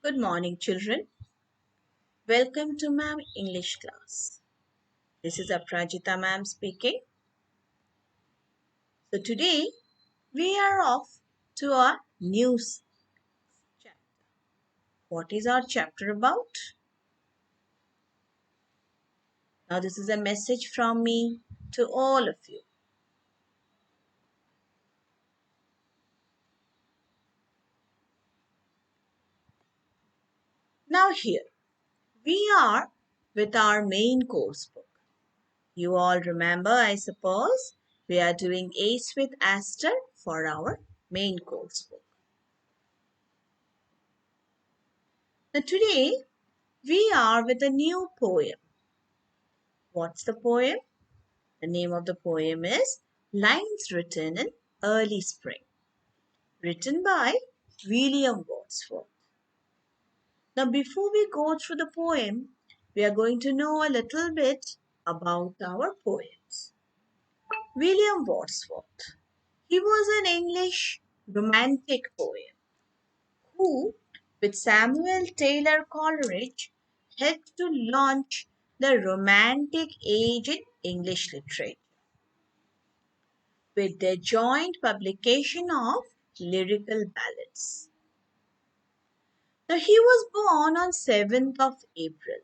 Good morning, children. Welcome to Ma'am English class. This is Aprajita Ma'am speaking. So today we are off to our news chapter. What is our chapter about? Now this is a message from me to all of you. Now here we are with our main course book. You all remember, I suppose, we are doing Ace with Aster for our main course book. Now today we are with a new poem. What's the poem? The name of the poem is Lines Written in Early Spring, written by William Wordsworth. Now, before we go through the poem, we are going to know a little bit about our poet. William Wordsworth. He was an English romantic poet who, with Samuel Taylor Coleridge, helped to launch the Romantic Age in English literature with their joint publication of lyrical ballads. Now, he was born on 7th of April,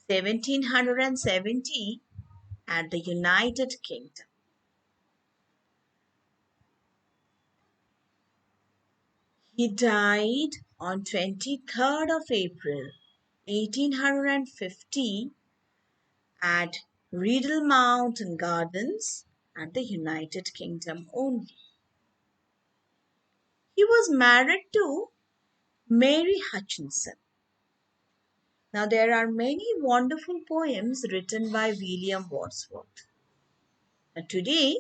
1770 at the United Kingdom. He died on 23rd of April, 1850 at Riedel Mountain Gardens at the United Kingdom only. He was married to Mary Hutchinson. Now, there are many wonderful poems written by William Wordsworth. And today,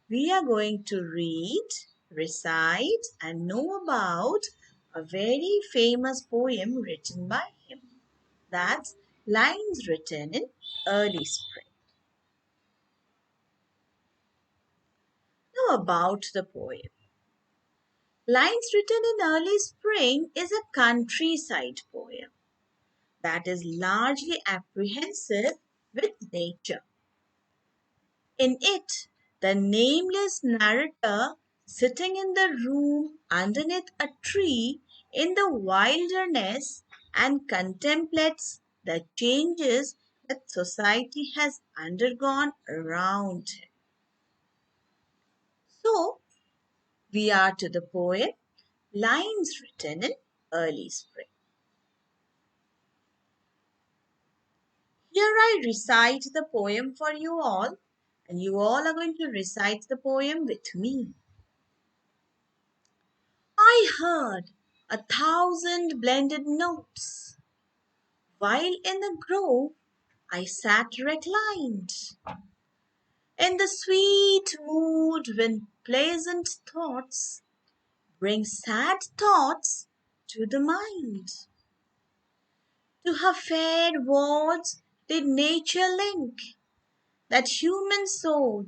we are going to read, recite, and know about a very famous poem written by him. That's Lines Written in Early Spring. Now, about the poem. Lines Written in Early Spring is a countryside poem that is largely apprehensive with nature. In it, the nameless narrator, sitting in the room underneath a tree in the wilderness, and contemplates the changes that society has undergone around him. So, we are to the poem Lines Written in Early Spring. Here I recite the poem for you all, and you all are going to recite the poem with me. I heard 1,000 blended notes, while in the grove I sat reclined, in the sweet mood when pleasant thoughts bring sad thoughts to the mind. To her fair words did nature link that human soul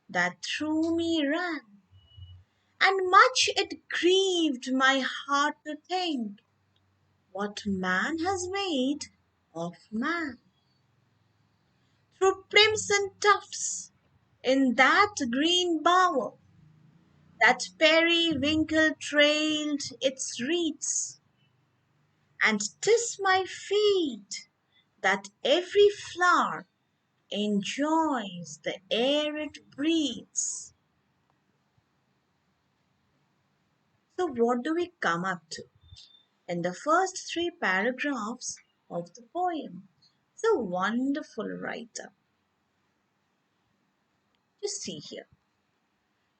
that through me ran, and much it grieved my heart to think what man has made of man. Through crimson tufts in that green bower, that periwinkle trailed its wreaths, and 'tis my fate that every flower enjoys the air it breathes. So, what do we come up to in the first three paragraphs of the poem? It's a wonderful writer. Just see here.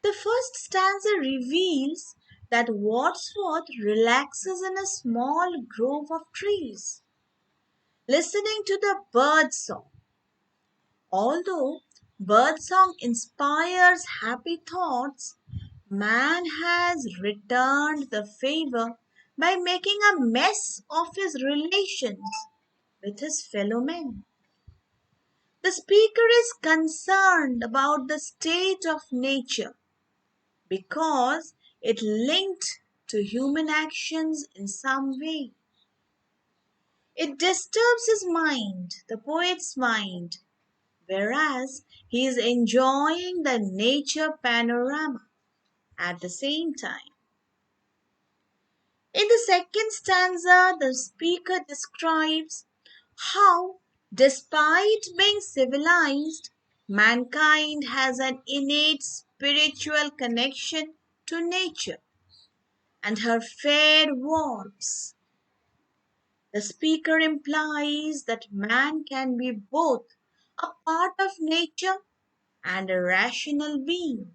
The first stanza reveals that Wordsworth relaxes in a small grove of trees, listening to the bird song. Although birdsong inspires happy thoughts, man has returned the favor by making a mess of his relations with his fellow men. The speaker is concerned about the state of nature because it linked to human actions in some way. It disturbs his mind, the poet's mind, whereas he is enjoying the nature panorama at the same time. In the second stanza, the speaker describes how, despite being civilized, mankind has an innate spiritual connection to nature and her fair warps. The speaker implies that man can be both a part of nature and a rational being,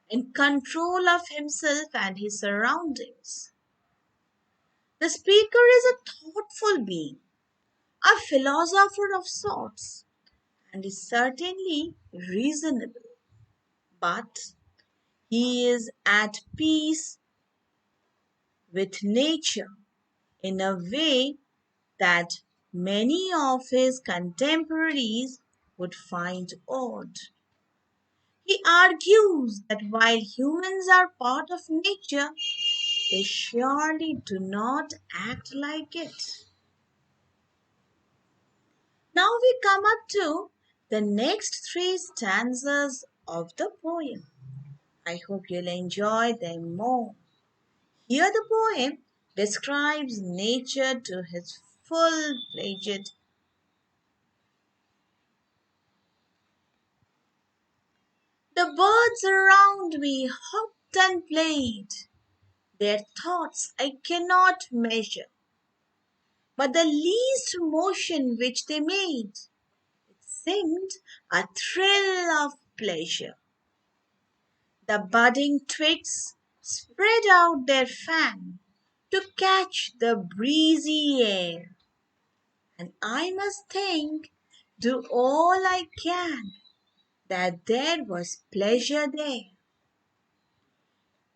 in control of himself and his surroundings. The speaker is a thoughtful being, a philosopher of sorts, and is certainly reasonable, but he is at peace with nature in a way that many of his contemporaries would find odd. He argues that while humans are part of nature, they surely do not act like it. Now we come up to the next three stanzas of the poem. I hope you'll enjoy them more. Here the poem describes nature to his full-fledged. The birds around me hopped and played. Their thoughts I cannot measure, but the least motion which they made, it seemed a thrill of pleasure. The budding twigs spread out their fan to catch the breezy air, and I must think, do all I can, that there was pleasure there.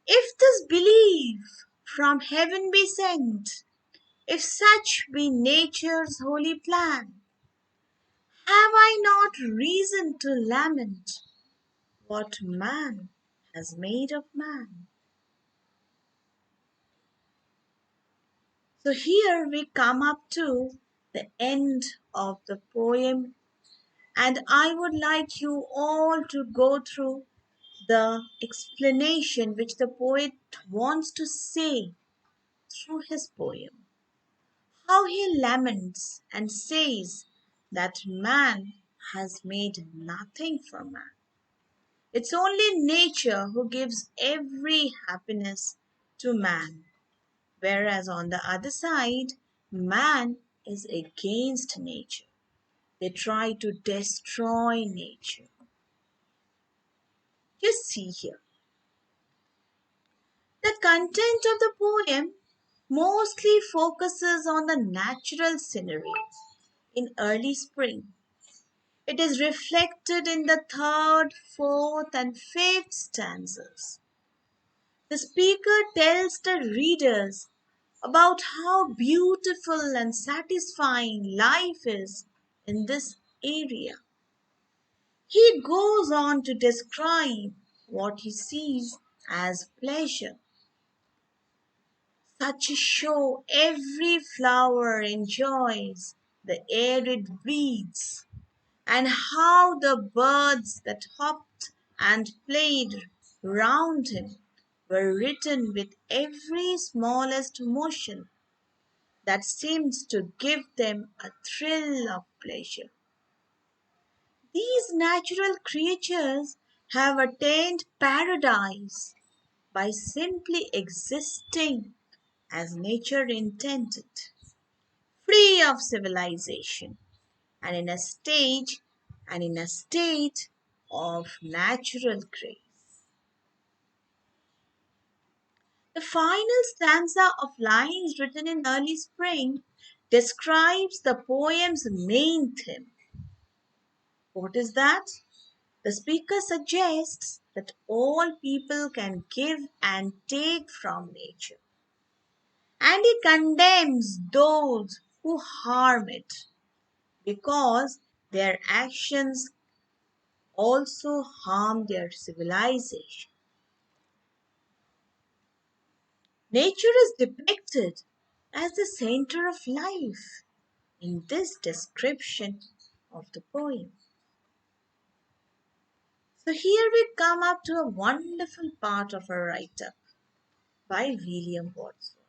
If this belief from heaven be sent, if such be nature's holy plan, have I not reason to lament what man has made of man? So here we come up to the end of the poem, and I would like you all to go through the explanation which the poet wants to say through his poem. How he laments and says that man has made nothing for man. It's only nature who gives every happiness to man, whereas on the other side, man is against nature. They try to destroy nature. Just see here. The content of the poem mostly focuses on the natural scenery in early spring. It is reflected in the third, fourth, and fifth stanzas. The speaker tells the readers about how beautiful and satisfying life is in this area. He goes on to describe what he sees as pleasure. Such a show every flower enjoys, the air it breathes, and how the birds that hopped and played round him were written with every smallest motion that seems to give them a thrill of pleasure. These natural creatures have attained paradise by simply existing as nature intended, free of civilization, and in a state of natural grace. The final stanza of lines written in early spring describes the poem's main theme. What is that? The speaker suggests that all people can give and take from nature, and he condemns those who harm it because their actions also harm their civilization. Nature is depicted as the center of life in this description of the poem. So here we come up to a wonderful part of a write-up by William Wordsworth.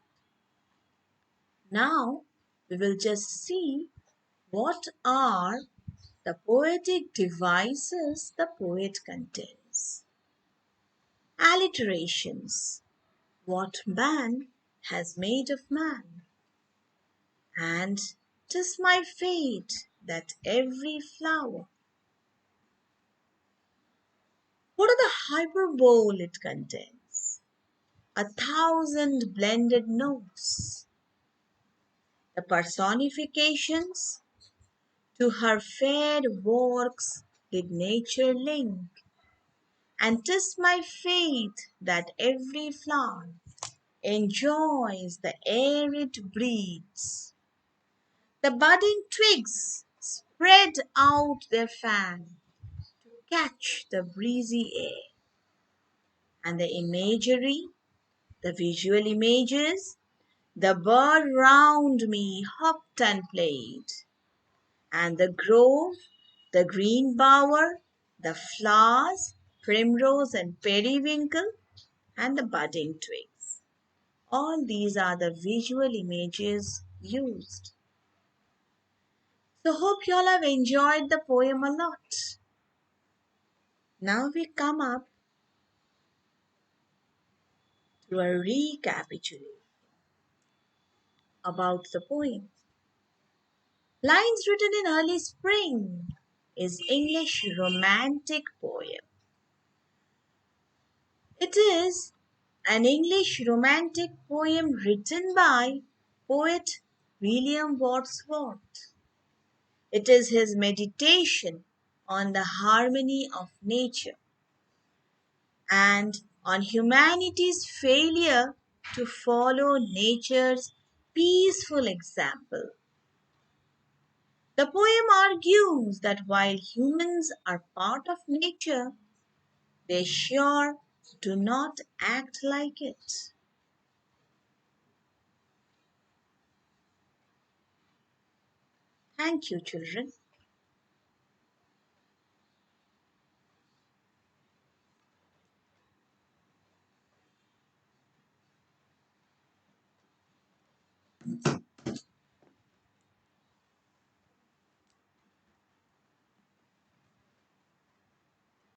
Now we will just see what are the poetic devices the poet contains. Alliterations, what man has made of man, and 'tis my fate that every flower. What are the hyperbole it contains? 1,000 blended notes. The personifications, to her fair works did nature link, and 'tis my fate that every flower enjoys the air it breathes. The budding twigs spread out their fan to catch the breezy air, and the imagery, the visual images, the bird round me hopped and played, and the grove, the green bower, the flowers, primrose and periwinkle, and the budding twigs. All these are the visual images used. So hope you all have enjoyed the poem a lot. Now we come up to a recapitulation about the poem. Lines written in early spring is English romantic poem. It is an English romantic poem written by poet William Wordsworth. It is his meditation on the harmony of nature and on humanity's failure to follow nature's peaceful example. The poem argues that while humans are part of nature, they sure do not act like it. Thank you, children.